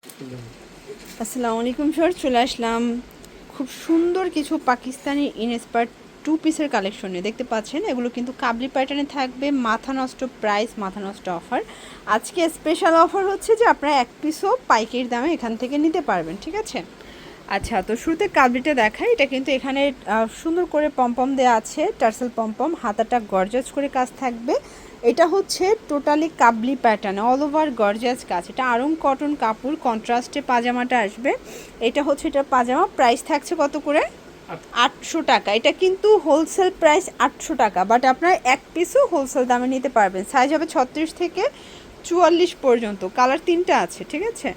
আসসালামু আলাইকুম স্যার, চলে আসলাম খুব সুন্দর কিছু পাকিস্তানি ইনস্পায়ার্ড টু পিসের কালেকশন নিয়ে। দেখতে পাচ্ছেন এগুলো কিন্তু কাবলি প্যাটার্নে থাকবে, মাথা নষ্ট প্রাইস, মাথা নষ্ট অফার। আজকে স্পেশাল অফার হচ্ছে যে আপনারা এক পিসও পাইকারি দামে এখান থেকে নিতে পারবেন, ঠিক আছে। আচ্ছা, তো শুরুতে কাবলিটা দেখাই। এটা কিন্তু এখানে সুন্দর করে পম্পম দেওয়া আছে, টার্সেল পম্পম, হাতাটা গর্জাস করে কাজ থাকবে। এটা হচ্ছে টোটালি কাবলি প্যাটার্ন, অল ওভার গর্জাস কাজ। এটা আরং কটন কাপড়, কন্ট্রাস্টে পাজামাটা আসবে। এটা হচ্ছে এটা পাজামা, প্রাইস থাকছে কত করে? 800 টাকা। এটা কিন্তু হোলসেল প্রাইস 800 টাকা, বাট আপনারা এক পিসও হোলসেল দামে নিতে পারবেন। সাইজ হবে 36 থেকে 44 পর্যন্ত। কালার 3টা আছে, ঠিক আছে।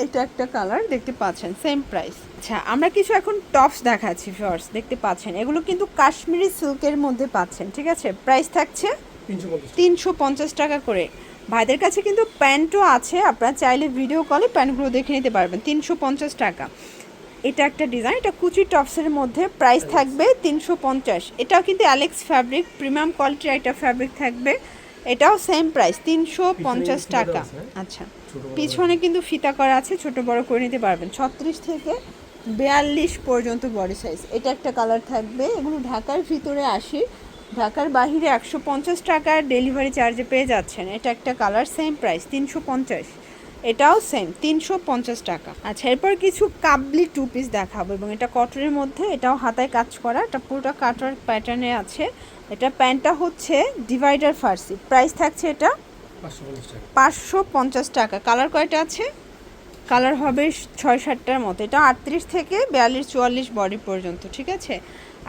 এটা একটা কালার দেখতে পাচ্ছেন, সেম প্রাইস। আচ্ছা, আমরা কিছু এখন টপস দেখাচ্ছি ভিউয়ার্স, দেখতে পাচ্ছেন এগুলো কিন্তু কাশ্মীরি সিল্কের মধ্যে পাচ্ছেন, ঠিক আছে। প্রাইস থাকছে 350 টাকা করে। ভাইদের কাছে কিন্তু প্যান্টও আছে, আপনারা চাইলে ভিডিও কলে প্যান্টগুলো দেখে নিতে পারবেন। 350 টাকা। এটা একটা ডিজাইন, এটা কুচি টপসের মধ্যে, প্রাইস থাকবে 350। এটাও কিন্তু অ্যালেক্স ফ্যাব্রিক, প্রিমিয়াম কোয়ালিটির একটা ফ্যাব্রিক থাকবে। এটাও সেম প্রাইস 350 টাকা। আচ্ছা, পিছনে কিন্তু ফিতা করা আছে, ছোট বড় করে নিতে পারবেন। 36 থেকে 42 পর্যন্ত বডি সাইজ। এটা একটা কালার থাকবে। এগুলো ঢাকার ভিতরে 80, ঢাকার বাহিরে 150 টাকার ডেলিভারি চার্জে পেয়ে যাচ্ছেন। এটা একটা কালার, সেম প্রাইস 350। এটাও সেম 350 টাকা। আচ্ছা, এরপর কিছু কাবলি টু পিস দেখাবো, এবং এটা কটনের মধ্যে, এটাও হাতায় কাজ করা, এটা পুরোটা কাটার প্যাটার্নে আছে। এটা প্যান্টটা হচ্ছে ডিভাইডার ফার্সি। প্রাইস থাকছে এটা 550 টাকা। কালার কয়টা আছে? কালার হবে 6-7টার মতো। এটা 38 থেকে 42-44 বডি পর্যন্ত, ঠিক আছে।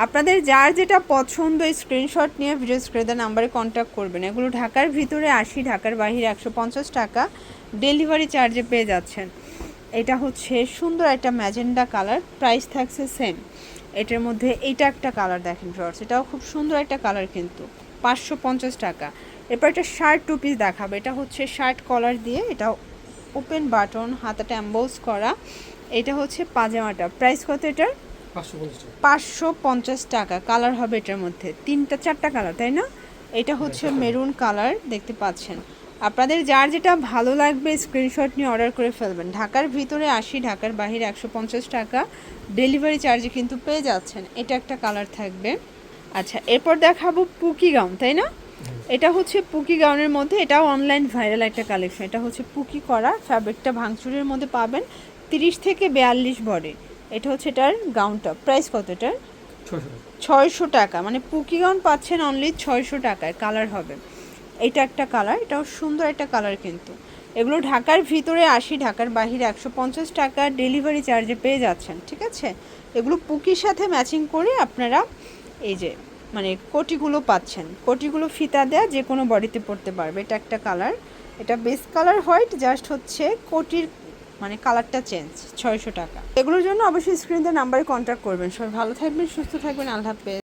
আপনাদের যার যেটা পছন্দ স্ক্রিনশট নিয়ে ভিডিও স্ক্রিনে নাম্বারে কন্ট্যাক্ট করবেন। এগুলো ঢাকার ভিতরে 80, ঢাকার বাইরে 150 টাকা ডেলিভারি চার্জে পেয়ে যাচ্ছেন। এটা হচ্ছে সুন্দর একটা ম্যাজেন্ডা কালার, প্রাইস থাকছে সেম। এটার মধ্যে এইটা একটা কালার দেখেন ফ্রেন্ডস, এটাও খুব সুন্দর একটা কালার, কিন্তু 550 টাকা। এরপর একটা শার্ট টু পিস দেখাবো। এটা হচ্ছে শার্ট কলার দিয়ে, এটা ওপেন বাটন, হাতাটা এমবোস করা। এটা হচ্ছে পাজামাটা, প্রাইস কত এটার? 550 টাকা। কালার হবে এটার মধ্যে 3-4টা কালার, তাই না? এটা হচ্ছে মেরুন কালার, দেখতে পাচ্ছেন। আপনাদের যার যেটা ভালো লাগবে স্ক্রিনশট নিয়ে অর্ডার করে ফেলবেন। ঢাকার ভিতরে 80, ঢাকার বাইরে 150 টাকা ডেলিভারি চার্জে কিন্তু পেয়ে যাচ্ছেন। এটা একটা কালার থাকবে। আচ্ছা, এরপর দেখাবো পুকি গাউন, তাই না? এটা হচ্ছে পুকি গাউনের মধ্যে, এটাও অনলাইন ভাইরাল একটা কালেকশন। এটা হচ্ছে পুকি করা, ফ্যাব্রিকটা ভাঙচুরের মধ্যে পাবেন। 30 থেকে 42 বডি। এটা হচ্ছে এটার গাউনটা, প্রাইস কত এটার? 600 টাকা। মানে পুকি গাউন পাচ্ছেন অনলি 600 টাকায়। কালার হবে এটা একটা কালার, এটাও সুন্দর একটা কালার কিন্তু। এগুলো ঢাকার ভিতরে 80, ঢাকার বাহিরে 150 টাকা ডেলিভারি চার্জে পেয়ে যাচ্ছেন, ঠিক আছে। এগুলো পুকির সাথে ম্যাচিং করে আপনারা এই যে মানে কোটিগুলো পাচ্ছেন। কোটিগুলো ফিতা দেয়া, যে কোনো বডিতে পরতে পারবে। এটা একটা কালার, এটা বেস কালার হোয়াইট, জাস্ট হচ্ছে কোটির মানে কালারটা চেঞ্জ। 600 টাকা। এগুলোর জন্য অবশ্যই স্ক্রিনে নাম্বারে কন্ট্যাক্ট করবেন। সবাই ভালো থাকবেন, সুস্থ থাকবেন, আল্লাহ হাফেজ।